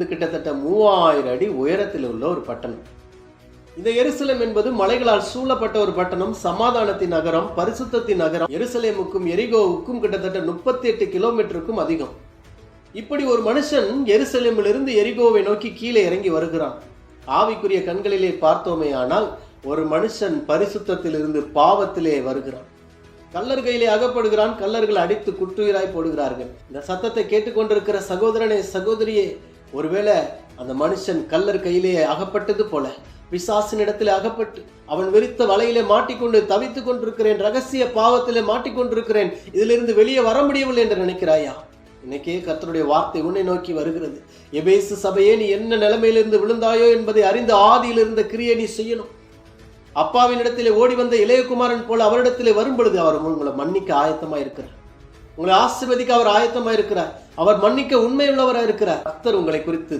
இது கிட்டத்தட்ட 3000 அடி உயரத்தில் உள்ள ஒரு பட்டணம். இந்த எருசலேம் என்பது மலைகளால் சூழப்பட்ட ஒரு பட்டணம், சமாதானத்தின் நகரம், பரிசுத்தத்தின் நகரம். எருசலேமுக்கும் எரிகோவுக்கும் கிட்டத்தட்ட 38 கிலோமீட்டருக்கும் அதிகம். இப்படி ஒரு மனுஷன் எருசலேமிலிருந்து எரிகோவை நோக்கி கீழே இறங்கி வருகிறான். ஆவிக்குரிய கண்களிலே பார்த்தோமே ஆனால் ஒரு மனுஷன் பரிசுத்தத்திலிருந்து பாவத்திலே வருகிறான். கள்ளர் கையிலே அகப்படுகிறான். கள்ளர்கள் அடித்து குற்றுயிராய் போடுகிறார்கள். இந்த சத்தத்தை கேட்டுக்கொண்டிருக்கிற சகோதரனே, சகோதரியே, ஒருவேளை அந்த மனுஷன் கள்ளர் கையிலே அகப்பட்டது போல பிசாசினிடத்திலே அகப்பட்டு அவன் வெறித்த வலையிலே மாட்டிக்கொண்டு தவித்துக் கொண்டிருக்கிறேன், ரகசிய பாவத்திலே மாட்டிக்கொண்டிருக்கிறேன், இதிலிருந்து வெளியே வர முடியவில்லை என்று நினைக்கிறாயா? இன்னைக்கே கர்த்தருடைய வார்த்தை உன்னை நோக்கி வருகிறது. எபேசு சபையே, நீ என்ன நிலைமையிலிருந்து விழுந்தாயோ என்பதை அறிந்து ஆதியில் இருந்த கிரியை நீ செய்யணும். அப்பாவின் இடத்திலே ஓடி வந்த இளையகுமாரன் போல அவரிடத்திலே வரும் பொழுது அவர் உங்களை மன்னிக்க ஆயத்தமா இருக்கிறார். உங்களை ஆசீர்வதிக்க அவர் ஆயத்தமா இருக்கிறார். அவர் மன்னிக்க உண்மையுள்ளவராக இருக்கிறார். கர்த்தர் உங்களை குறித்து